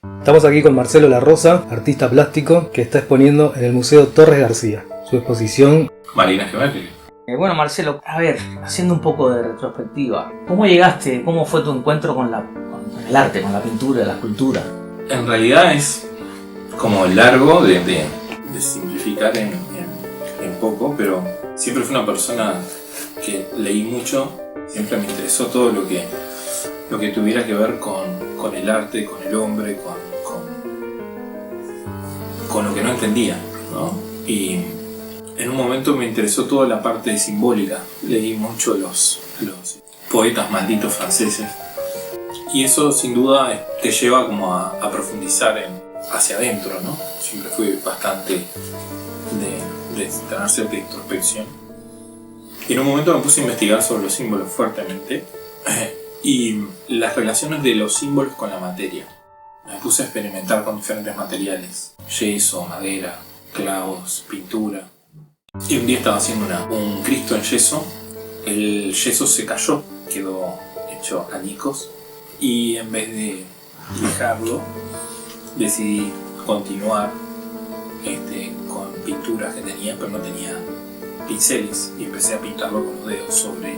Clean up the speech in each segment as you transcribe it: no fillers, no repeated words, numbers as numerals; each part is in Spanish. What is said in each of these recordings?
Estamos aquí con Marcelo La Rosa, artista plástico que está exponiendo en el Museo Torres García. Su exposición Marina Geometry. Bueno, Marcelo, a ver, haciendo un poco de retrospectiva, ¿cómo llegaste, cómo fue tu encuentro con el arte, con la pintura, la escultura? En realidad es como largo de simplificar en poco, pero siempre fui una persona que leí mucho, siempre me interesó todo lo que tuviera que ver con el arte, con el hombre, con lo que no entendía, ¿no? Y en un momento me interesó toda la parte simbólica. Leí mucho los poetas malditos franceses. Y eso sin duda te lleva como a profundizar hacia adentro, ¿no? Siempre fui bastante de tener cierta introspección. Y en un momento me puse a investigar sobre los símbolos fuertemente y las relaciones de los símbolos con la materia. Me puse a experimentar con diferentes materiales: yeso, madera, clavos, pintura. Y un día estaba haciendo un Cristo en yeso. El yeso se cayó, quedó hecho añicos. Y en vez de dejarlo, decidí continuar con pinturas que tenía, pero no tenía pinceles. Y empecé a pintarlo con los dedos sobre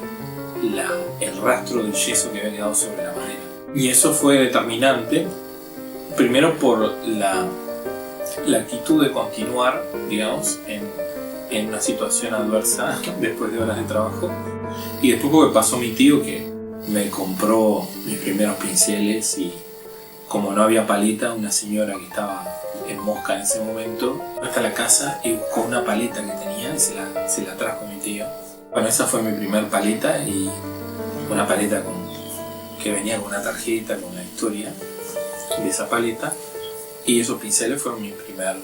el rastro del yeso que había quedado sobre la madera. Y eso fue determinante, primero por la actitud de continuar, digamos, en una situación adversa después de horas de trabajo. Y después porque pasó mi tío que me compró mis primeros pinceles y como no había paleta, una señora que estaba en Mosca en ese momento fue hasta la casa y buscó una paleta que tenía y se la trajo mi tío. Bueno, esa fue mi primer paleta, y una paleta que venía con una tarjeta, con una historia de esa paleta, y esos pinceles fueron mi primer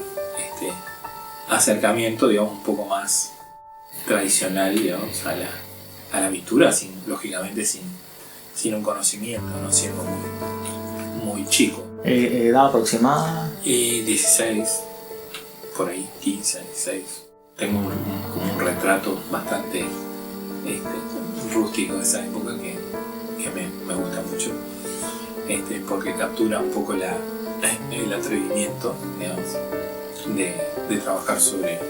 acercamiento, digamos, un poco más tradicional, digamos, a la pintura, lógicamente sin un conocimiento, no siendo muy chico. ¿Edad aproximada? 16, por ahí, 15, 16. Tengo como un retrato bastante rústico de esa época que me gusta mucho, porque captura un poco el atrevimiento, digamos, de trabajar sobre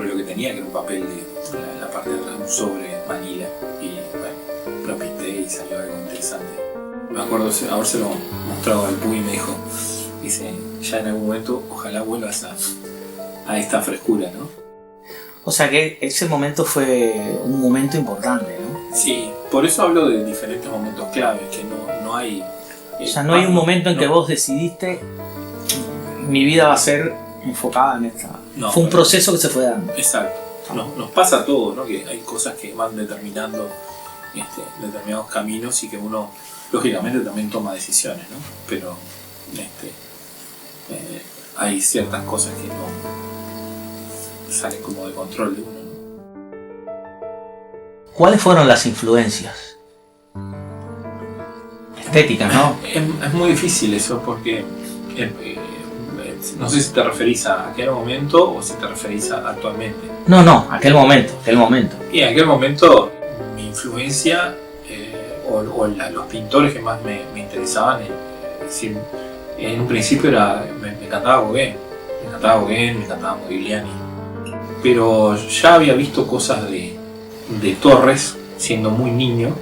lo que tenía, que era un papel de la parte de atrás, un sobre manila, y bueno, lo pinté y salió algo interesante. Me acuerdo habérselo mostrado al Puy y me dice, ya en algún momento ojalá vuelvas a esta frescura, ¿no? O sea que ese momento fue un momento importante, ¿no? Sí, por eso hablo de diferentes momentos claves, que no hay... O sea, no hay un momento en que vos decidiste mi vida va a ser enfocada en esta. No, fue un proceso que se fue dando. Exacto. Nos pasa a todos, ¿no? Que hay cosas que van determinando determinados caminos y que uno, lógicamente, también toma decisiones, ¿no? Pero hay ciertas cosas que no salen como de control de uno, ¿no? ¿Cuáles fueron las influencias? Estéticas, ¿no? Es muy difícil eso porque... no sé si te referís a aquel momento o si te referís a actualmente. No, aquel momento. Y en aquel momento mi influencia los pintores que más me interesaban, en un principio me encantaba Gauguin, me encantaba Modigliani, pero ya había visto cosas de Torres siendo muy niño,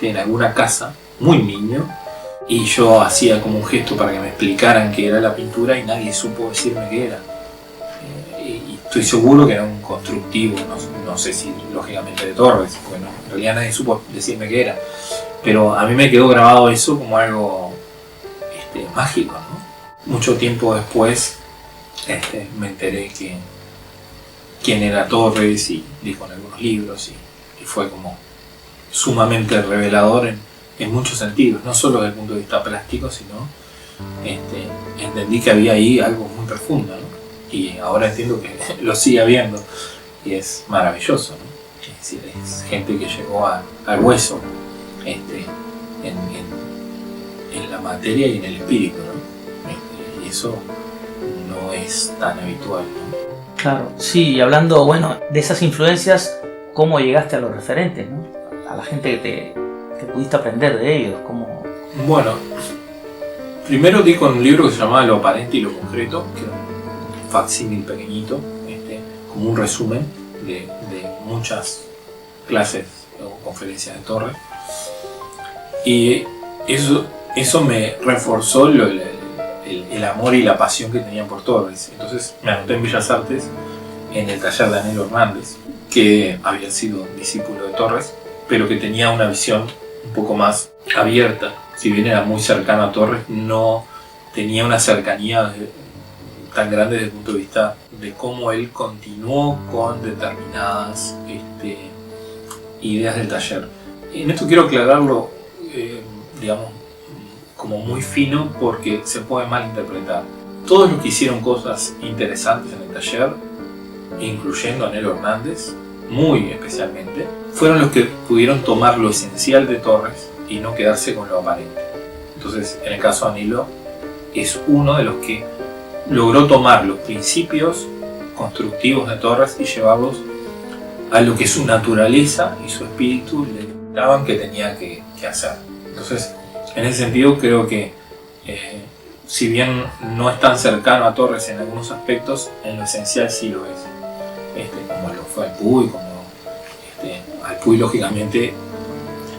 en alguna casa, muy niño. Y yo hacía como un gesto para que me explicaran qué era la pintura y nadie supo decirme qué era. Y estoy seguro que era un constructivo, no sé si lógicamente de Torres, porque en realidad nadie supo decirme qué era. Pero a mí me quedó grabado eso como algo mágico, ¿no? Mucho tiempo después me enteré quién era Torres y di con algunos libros y fue como sumamente revelador en muchos sentidos, no solo desde el punto de vista plástico, sino entendí que había ahí algo muy profundo, ¿no? Y ahora entiendo que lo sigue habiendo y es maravilloso, ¿no? Es decir, es gente que llegó al hueso en la materia y en el espíritu, ¿no? Y eso no es tan habitual, ¿no? Claro, sí, y hablando, bueno, de esas influencias, ¿cómo llegaste a los referentes, ¿no? A la gente que pudiste aprender de ellos, ¿cómo? Bueno, Primero di con un libro que se llamaba Lo aparente y lo concreto, que era un facsímil pequeño, como un resumen de muchas clases o conferencias de Torres. Y eso me reforzó el amor y la pasión que tenía por Torres. Entonces me anoté en Bellas Artes en el taller de Anhelo Hernández, que había sido discípulo de Torres, pero que tenía una visión un poco más abierta. Si bien era muy cercano a Torres, no tenía una cercanía tan grande desde el punto de vista de cómo él continuó con determinadas ideas del taller. En esto quiero aclararlo, digamos, como muy fino, porque se puede malinterpretar. Todos los que hicieron cosas interesantes en el taller, incluyendo a Anhelo Hernández, muy especialmente, fueron los que pudieron tomar lo esencial de Torres y no quedarse con lo aparente. Entonces, en el caso de Anhelo, es uno de los que logró tomar los principios constructivos de Torres y llevarlos a lo que su naturaleza y su espíritu le dictaban que tenía que hacer. Entonces, en ese sentido, creo que si bien no es tan cercano a Torres en algunos aspectos, en lo esencial sí lo es. Como lo fue Alpuy, Alpuy lógicamente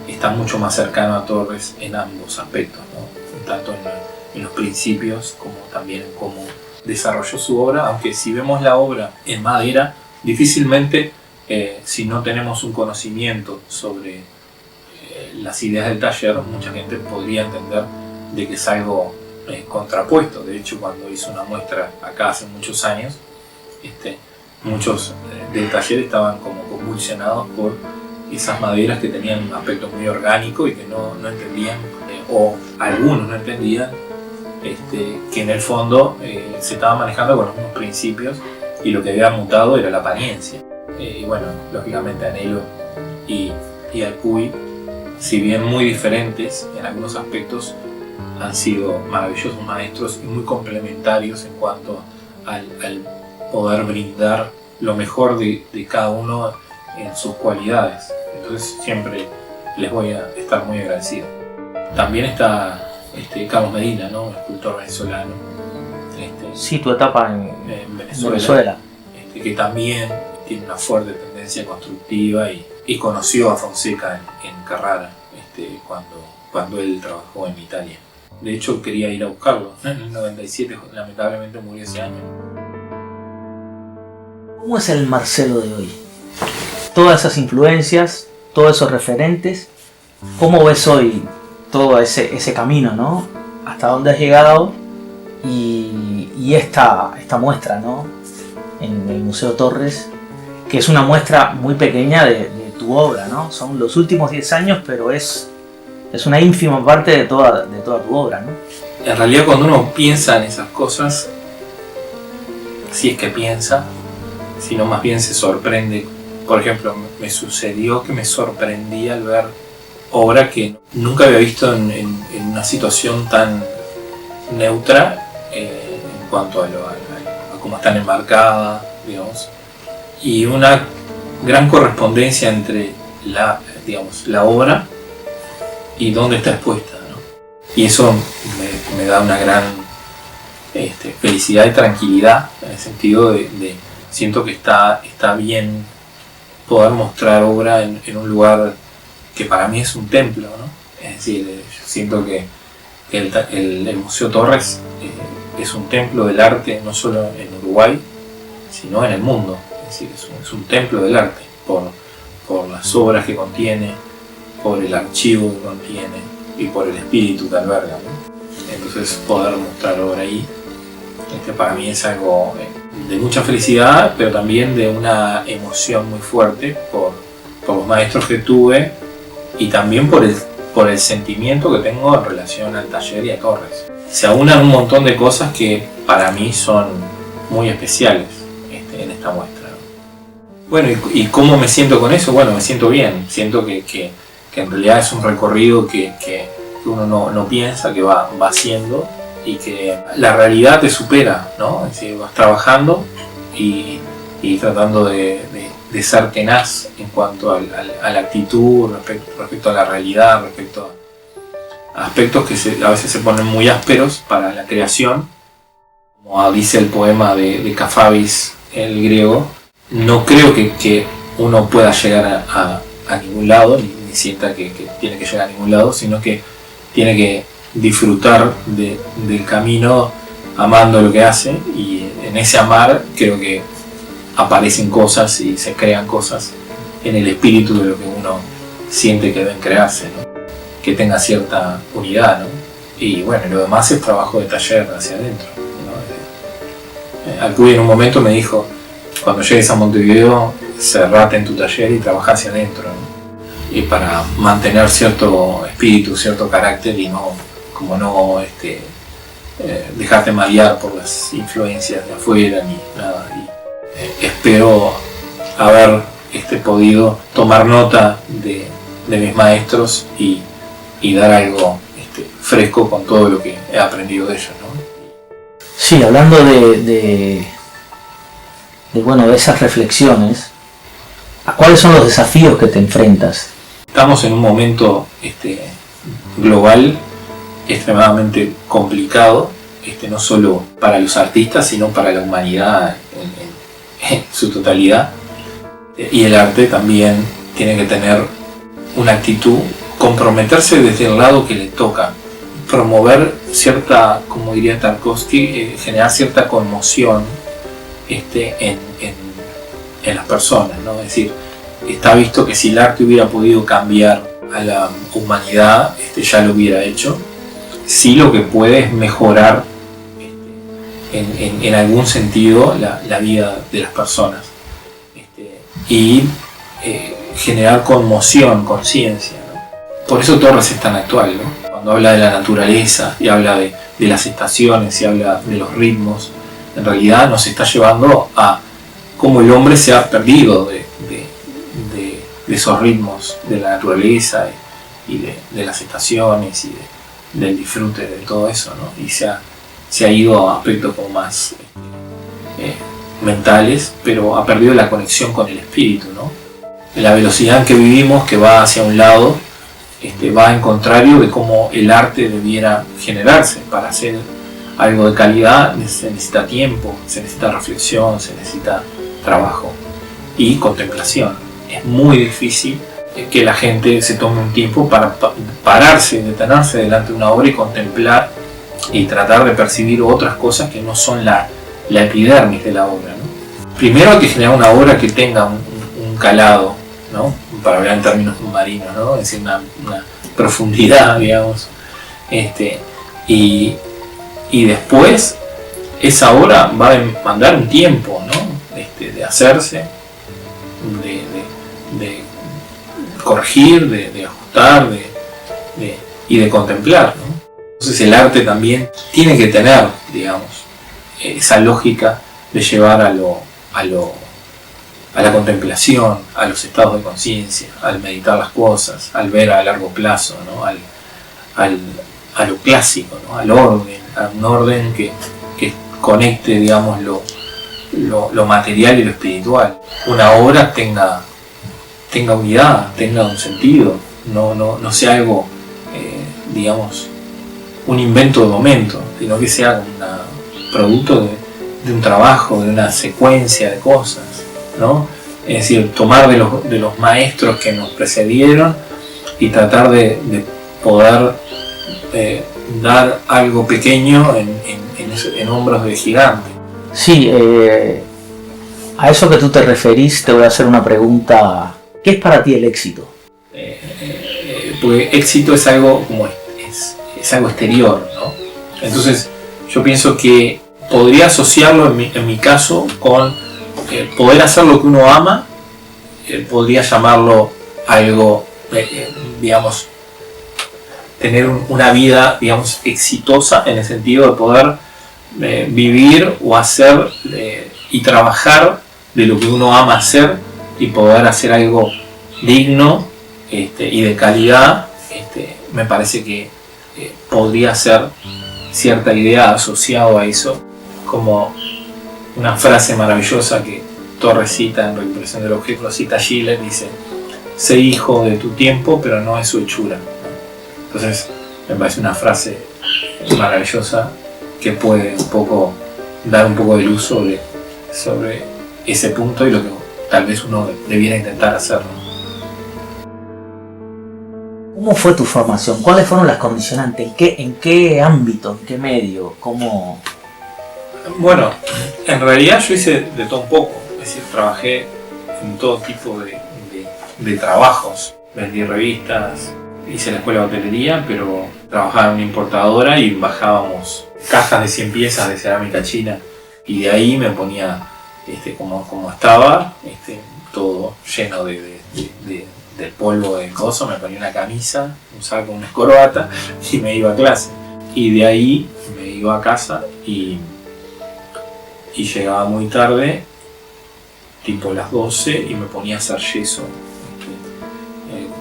está mucho más cercano a Torres en ambos aspectos, ¿no? Tanto en los principios como también en cómo desarrolló su obra, aunque si vemos la obra en madera, difícilmente, si no tenemos un conocimiento sobre las ideas del taller, mucha gente podría entender de que es algo contrapuesto. De hecho, cuando hizo una muestra acá hace muchos años, muchos del taller estaban como convulsionados por esas maderas que tenían un aspecto muy orgánico y que no entendían, o algunos no entendían, que en el fondo se estaba manejando con los mismos principios y lo que había mutado era la apariencia. Y bueno, lógicamente Anhelo y Alpuy, si bien muy diferentes en algunos aspectos, han sido maravillosos maestros y muy complementarios en cuanto al poder brindar lo mejor de cada uno en sus cualidades. Entonces siempre les voy a estar muy agradecido. También está Carlos Medina, ¿no? Un escultor venezolano. Sí, tu etapa en Venezuela. Que también tiene una fuerte tendencia constructiva y conoció a Fonseca en Carrara cuando él trabajó en Italia. De hecho, quería ir a buscarlo. En el 97, lamentablemente murió ese año. ¿Cómo es el Marcelo de hoy? Todas esas influencias, todos esos referentes, ¿cómo ves hoy todo ese camino, ¿no? Hasta dónde has llegado y esta muestra, ¿no? En el Museo Torres, que es una muestra muy pequeña de tu obra, ¿no? Son los últimos 10 años, pero es una ínfima parte de toda tu obra, ¿no? En realidad, cuando uno piensa en esas cosas, si es que piensa, sino más bien se sorprende. Por ejemplo, me sucedió que me sorprendí al ver obra que nunca había visto en una situación tan neutra en cuanto a cómo están enmarcadas, digamos, y una gran correspondencia entre la obra y dónde está expuesta, ¿no? Y eso me da una gran felicidad y tranquilidad, en el sentido de siento que está bien poder mostrar obra en un lugar que para mí es un templo, ¿no? Es decir, siento que el Museo Torres es un templo del arte, no solo en Uruguay, sino en el mundo. Es decir, es un templo del arte por las obras que contiene, por el archivo que contiene y por el espíritu que alberga, ¿no? Entonces, poder mostrar obra ahí, para mí es algo de mucha felicidad, pero también de una emoción muy fuerte por los maestros que tuve y también por el sentimiento que tengo en relación al taller y a Torres. Se aunan un montón de cosas que para mí son muy especiales en esta muestra, ¿no? Bueno, ¿y cómo me siento con eso? Bueno, me siento bien, siento que en realidad es un recorrido que uno no piensa, que va haciendo, y que la realidad te supera, ¿no? Es decir, vas trabajando y tratando de ser tenaz en cuanto a la actitud, respecto a la realidad, respecto aspectos que a veces se ponen muy ásperos para la creación, como dice el poema de Cafabis, el griego. No creo que uno pueda llegar a ningún lado, ni sienta que tiene que llegar a ningún lado, sino que tiene que disfrutar del camino amando lo que hace, y en ese amar creo que aparecen cosas y se crean cosas en el espíritu de lo que uno siente que deben crearse, ¿no? Que tenga cierta unidad, ¿no? Y bueno, lo demás es trabajo de taller hacia adentro, ¿no? Alcuy en un momento me dijo: cuando llegues a Montevideo, cerrate en tu taller y trabajá hacia adentro, ¿no? Y para mantener cierto espíritu, cierto carácter, y no dejarte marear por las influencias de afuera ni nada. Y espero haber podido tomar nota de mis maestros y dar algo fresco con todo lo que he aprendido de ellos, ¿no? Sí, hablando de esas reflexiones, ¿a cuáles son los desafíos que te enfrentas? Estamos en un momento global extremadamente complicado, no solo para los artistas, sino para la humanidad en su totalidad. Y el arte también tiene que tener una actitud, comprometerse desde el lado que le toca, promover cierta, como diría Tarkovsky, generar cierta conmoción en las personas, ¿no? Es decir, está visto que si el arte hubiera podido cambiar a la humanidad, ya lo hubiera hecho. Sí, lo que puede es mejorar en algún sentido la vida de las personas, y generar conmoción, conciencia, ¿no? Por eso Torres es tan actual, ¿no? Cuando habla de la naturaleza y habla de las estaciones y habla de los ritmos, en realidad nos está llevando a cómo el hombre se ha perdido de esos ritmos de la naturaleza y de las estaciones y del disfrute de todo eso, ¿no? Y se ha ido a aspectos como más mentales, pero ha perdido la conexión con el espíritu, ¿no? La velocidad en que vivimos, que va hacia un lado, va en contrario de cómo el arte debiera generarse. Para hacer algo de calidad se necesita tiempo, se necesita reflexión, se necesita trabajo y contemplación. Es muy difícil que la gente se tome un tiempo para pararse, detenerse delante de una obra y contemplar y tratar de percibir otras cosas que no son la epidermis de la obra, ¿no? Primero hay que generar una obra que tenga un calado, ¿no? Para hablar en términos marinos, ¿no? Es decir, una profundidad, digamos, y después esa obra va a demandar un tiempo, ¿no? De hacerse, de corregir, de ajustar, y de contemplar, ¿no? Entonces el arte también tiene que tener, digamos, esa lógica de llevar a la contemplación, a los estados de conciencia, al meditar las cosas, al ver a largo plazo, ¿no? A lo clásico, ¿no? Al orden, a un orden que conecte, digamos, lo material y lo espiritual. Una obra tenga unidad, tenga un sentido, no sea algo, digamos, un invento de momento, sino que sea un producto de un trabajo, de una secuencia de cosas, ¿no? Es decir, tomar de los maestros que nos precedieron y tratar de poder dar algo pequeño en hombros de gigante. Sí, a eso que tú te referís te voy a hacer una pregunta. ¿Qué es para ti el éxito? Porque éxito es algo como es algo exterior, ¿no? Entonces yo pienso que podría asociarlo en mi caso con poder hacer lo que uno ama. Podría llamarlo algo, digamos, tener una vida, digamos, exitosa, en el sentido de poder vivir o hacer y trabajar de lo que uno ama hacer y poder hacer algo digno y de calidad. Me parece que podría ser cierta idea asociada a eso, como una frase maravillosa que Torres cita en Reimpresión del Objeto, lo cita Schiller, dice: sé hijo de tu tiempo, pero no de su hechura. Entonces, me parece una frase maravillosa que puede dar un poco de luz sobre ese punto y lo que tal vez uno debiera intentar hacer, ¿no? ¿Cómo fue tu formación? ¿Cuáles fueron las condicionantes? ¿En qué ámbito? ¿En qué medio? ¿Cómo? Bueno, en realidad yo hice de todo un poco, es decir, trabajé en todo tipo de trabajos. Vendí revistas, hice la escuela de hotelería, pero trabajaba en una importadora y bajábamos cajas de 100 piezas de cerámica china y de ahí me ponía como estaba, todo lleno de polvo de coso, me ponía una camisa, un saco, una corbata y me iba a clase. Y de ahí me iba a casa y llegaba muy tarde, tipo las 12, y me ponía a hacer yeso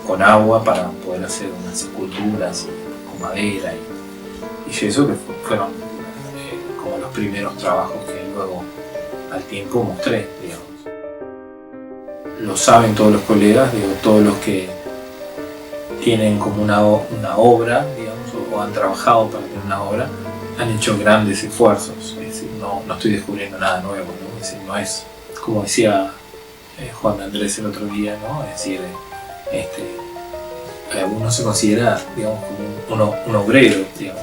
con agua para poder hacer unas esculturas con madera y yeso, que fueron como los primeros trabajos que luego al tiempo mostré, digamos. Lo saben todos los colegas, todos los que tienen como una obra, digamos, o han trabajado para tener una obra, han hecho grandes esfuerzos. Es decir, no estoy descubriendo nada nuevo, ¿no? Es decir, no es, como decía Juan Andrés el otro día, ¿no? Es decir, uno se considera, digamos, como un obrero, digamos,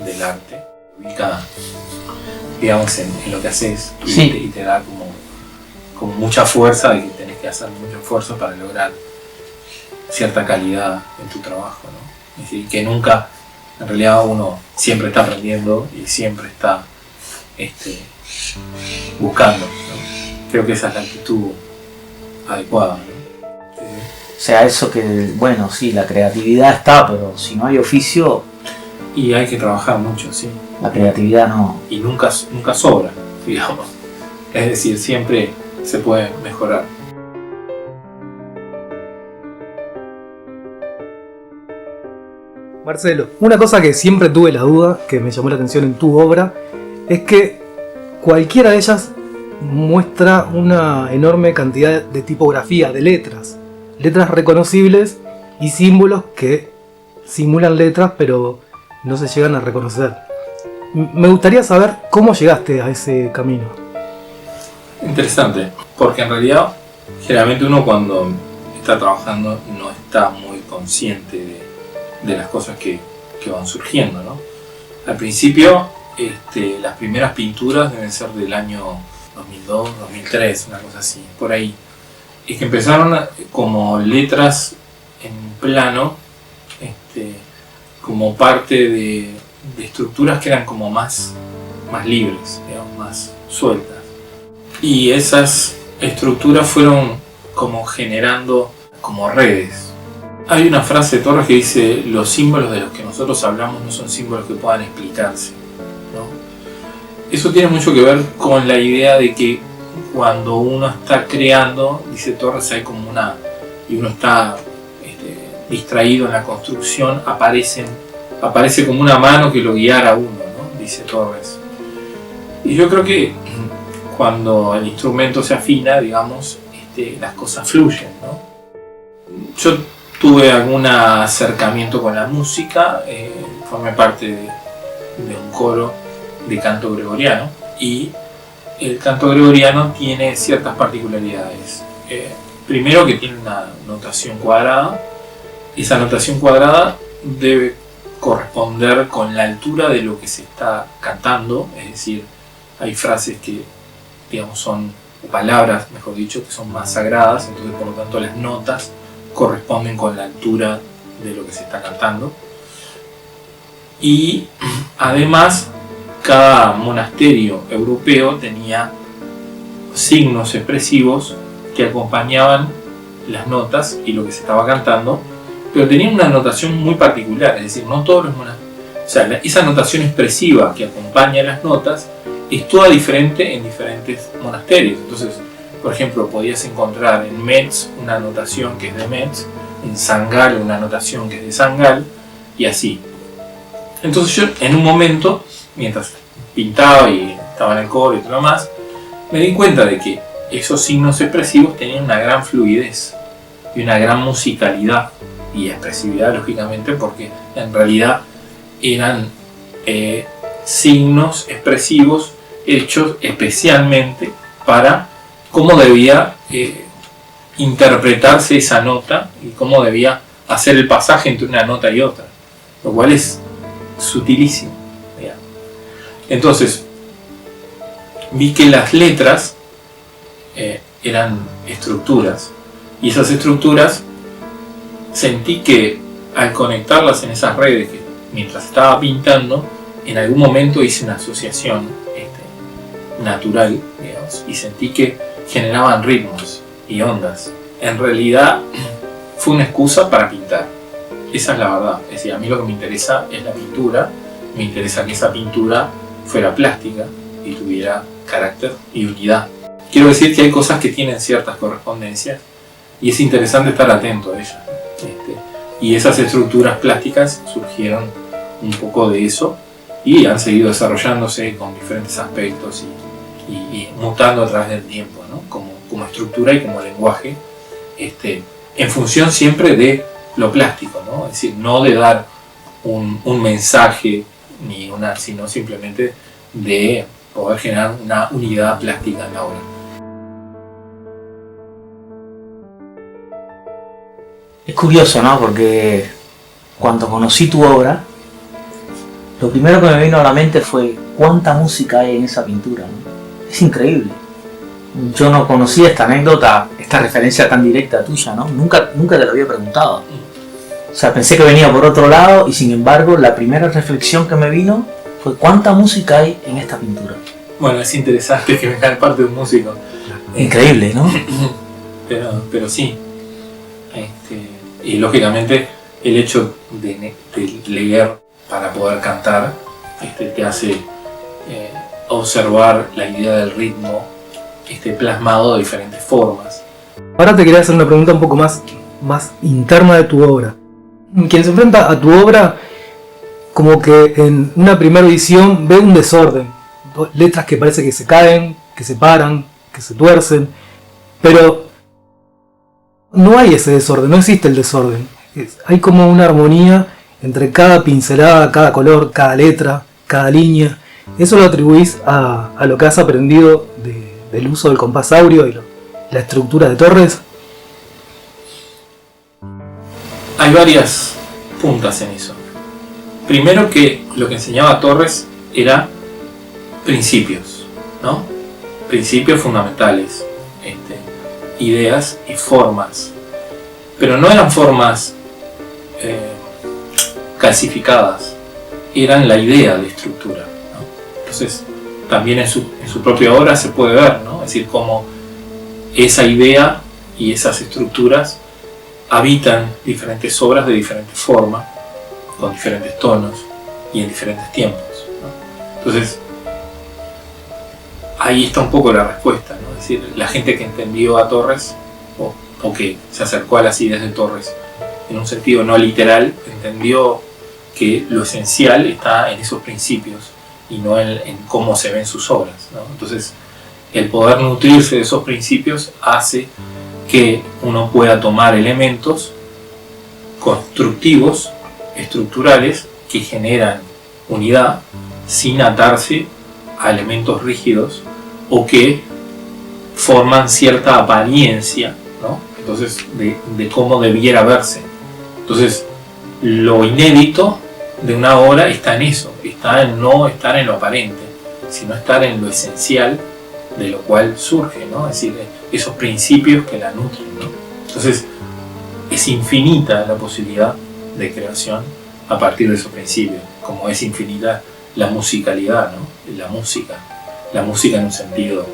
del arte, ubica, digamos, en lo que haces y, sí. y te da como mucha fuerza de que tenés que hacer mucho esfuerzo para lograr cierta calidad en tu trabajo, ¿no? Es decir, que nunca, en realidad uno siempre está aprendiendo y siempre está buscando, ¿no? Creo que esa es la actitud adecuada, ¿no? O sea, eso que, bueno, sí, la creatividad está, pero si no hay oficio... Y hay que trabajar mucho, sí. La creatividad no... Y nunca sobra, digamos. Es decir, siempre se puede mejorar. Marcelo, una cosa que siempre tuve la duda, que me llamó la atención en tu obra, es que cualquiera de ellas muestra una enorme cantidad de tipografía, de letras reconocibles y símbolos que simulan letras pero no se llegan a reconocer. Me gustaría saber cómo llegaste a ese camino. Interesante, porque en realidad generalmente uno cuando está trabajando no está muy consciente de las cosas que van surgiendo, ¿no? Al principio las primeras pinturas deben ser del año 2002, 2003, una cosa así, por ahí. Es que empezaron como letras en plano, como parte de estructuras que eran como más libres, digamos, más sueltas. Y esas estructuras fueron como generando como redes. Hay una frase de Torres que dice: los símbolos de los que nosotros hablamos no son símbolos que puedan explicarse, ¿no? Eso tiene mucho que ver con la idea de que cuando uno está creando, dice Torres, hay como y uno está distraído en la construcción, aparece como una mano que lo guiara a uno, ¿no? Dice Torres. Y yo creo que cuando el instrumento se afina, digamos, las cosas fluyen, ¿no? Yo tuve algún acercamiento con la música, formé parte de un coro de canto gregoriano, y el canto gregoriano tiene ciertas particularidades. Primero, que tiene una notación cuadrada. Esa notación cuadrada debe corresponder con la altura de lo que se está cantando, es decir, hay frases que, digamos, son palabras, mejor dicho, que son más sagradas, entonces por lo tanto las notas corresponden con la altura de lo que se está cantando. Y además, cada monasterio europeo tenía signos expresivos que acompañaban las notas y lo que se estaba cantando, pero tenían una notación muy particular, es decir, no todos los monasterios, o sea, esa notación expresiva que acompaña las notas es toda diferente en diferentes monasterios. Entonces, por ejemplo, podías encontrar en Metz una notación que es de Metz, en Sangal una notación que es de Sangal, y así. Entonces yo, en un momento, mientras pintaba y estaba en el coro y todo lo más, me di cuenta de que esos signos expresivos tenían una gran fluidez y una gran musicalidad y expresividad, lógicamente, porque en realidad eran signos expresivos hechos especialmente para cómo debía interpretarse esa nota y cómo debía hacer el pasaje entre una nota y otra, lo cual es sutilísimo. Entonces vi que las letras eran estructuras, y esas estructuras sentí que al conectarlas en esas redes, que mientras estaba pintando, en algún momento hice una asociación natural, digamos, y sentí que generaban ritmos y ondas. En realidad fue una excusa para pintar, esa es la verdad. Es decir, a mí lo que me interesa es la pintura, me interesa que esa pintura fuera plástica y tuviera carácter y unidad. Quiero decir que hay cosas que tienen ciertas correspondencias y es interesante estar atento a ellas. Y esas estructuras plásticas surgieron un poco de eso y han seguido desarrollándose con diferentes aspectos y mutando a través del tiempo, ¿no? como estructura y como lenguaje, en función siempre de lo plástico, ¿no? Es decir, no de dar un mensaje sino simplemente de poder generar una unidad plástica en la obra. Es curioso, ¿no? Porque cuando conocí tu obra, lo primero que me vino a la mente fue cuánta música hay en esa pintura, ¿no? Es increíble. Yo no conocía esta anécdota, esta referencia tan directa tuya, ¿no? Nunca te lo había preguntado. O sea, pensé que venía por otro lado y sin embargo la primera reflexión que me vino fue cuánta música hay en esta pintura. Bueno, es interesante que venga de parte de un músico. Increíble, ¿no? Pero sí. Y lógicamente el hecho de leer para poder cantar te hace observar la idea del ritmo plasmado de diferentes formas. Ahora te quería hacer una pregunta un poco más interna de tu obra. Quien se enfrenta a tu obra, como que en una primera edición ve un desorden, letras que parece que se caen, que se paran, que se tuercen, pero no hay ese desorden, no existe el desorden. Hay como una armonía entre cada pincelada, cada color, cada letra, cada línea. Eso lo atribuís a lo que has aprendido del uso del compás áureo y la estructura de Torres. Hay varias puntas en eso. Primero, que lo que enseñaba Torres era principios, ¿no? Principios fundamentales, ideas y formas, pero no eran formas calcificadas, eran la idea de estructura, ¿no? Entonces también en su propia obra se puede ver, ¿no? Es decir, cómo esa idea y esas estructuras habitan diferentes obras de diferentes formas, con diferentes tonos y en diferentes tiempos, ¿no? Entonces ahí está un poco la respuesta, ¿no? Es decir, la gente que entendió a Torres o que se acercó a las ideas de Torres en un sentido no literal, entendió que lo esencial está en esos principios y no en cómo se ven sus obras, ¿no? Entonces el poder nutrirse de esos principios hace que uno pueda tomar elementos constructivos, estructurales, que generan unidad sin atarse a elementos rígidos o que forman cierta apariencia, ¿no? Entonces, de cómo debiera verse. Entonces, lo inédito de una obra está en eso, está en no estar en lo aparente, sino estar en lo esencial de lo cual surge, ¿no? Es decir, esos principios que la nutren, ¿no? Entonces, es infinita la posibilidad de creación a partir de esos principios, como es infinita la musicalidad, ¿no? La música en un sentido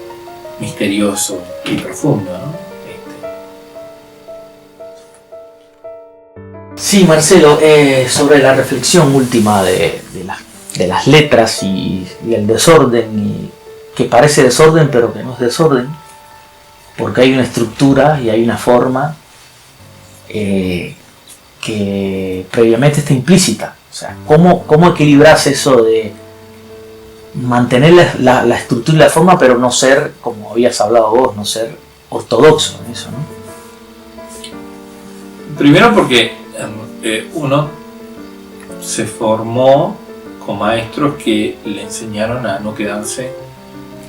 misterioso y profundo, ¿no? Sí, Marcelo, sobre la reflexión última de las letras y el desorden, y que parece desorden pero que no es desorden, porque hay una estructura y hay una forma que previamente está implícita. O sea, ¿cómo equilibras eso de mantener la estructura y la forma, pero no ser, como habías hablado vos, no ser ortodoxo en eso, ¿no? Primero porque uno se formó con maestros que le enseñaron a no quedarse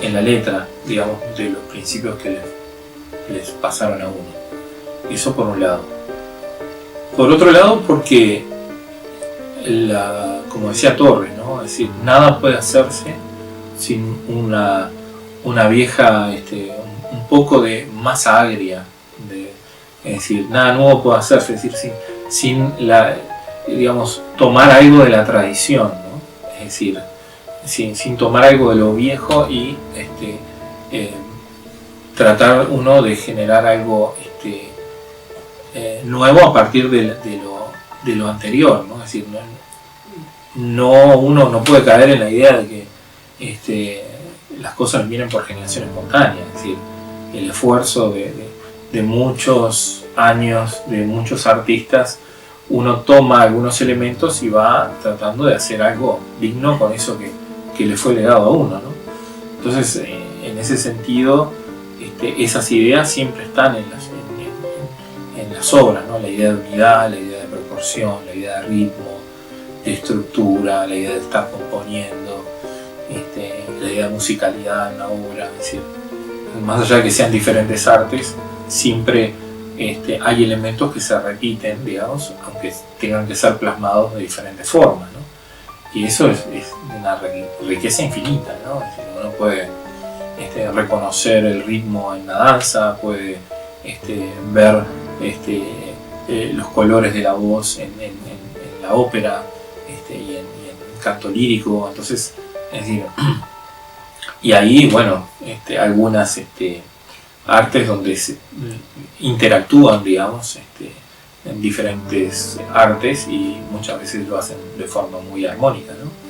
en la letra, digamos, de los principios que les pasaron a uno. Eso por un lado. Por otro lado, porque, como decía Torres, ¿no? Es decir, nada puede hacerse sin una vieja, un poco de masa agria. Es decir, nada nuevo puede hacerse, es decir, sin digamos, tomar algo de la tradición, ¿no? Es decir, sin tomar algo de lo viejo y tratar uno de generar algo nuevo a partir de lo anterior, ¿no? Es decir, uno no puede caer en la idea de que las cosas vienen por generación espontánea, es decir, el esfuerzo de muchos años, de muchos artistas, uno toma algunos elementos y va tratando de hacer algo digno con eso que le fue legado a uno, ¿no? Entonces, en ese sentido, esas ideas siempre están en las obras, ¿no? La idea de unidad, la idea de proporción, la idea de ritmo, de estructura, la idea de estar componiendo, la idea de musicalidad en la obra, es decir, más allá de que sean diferentes artes, siempre hay elementos que se repiten, digamos, aunque tengan que ser plasmados de diferentes formas, ¿no? Y eso es una riqueza infinita, ¿no? Es decir, uno puede reconocer el ritmo en la danza, puede ver los colores de la voz en la ópera y en el canto lírico, entonces, es decir, y ahí, bueno, algunas artes donde se interactúan, digamos, en diferentes artes y muchas veces lo hacen de forma muy armónica, ¿no?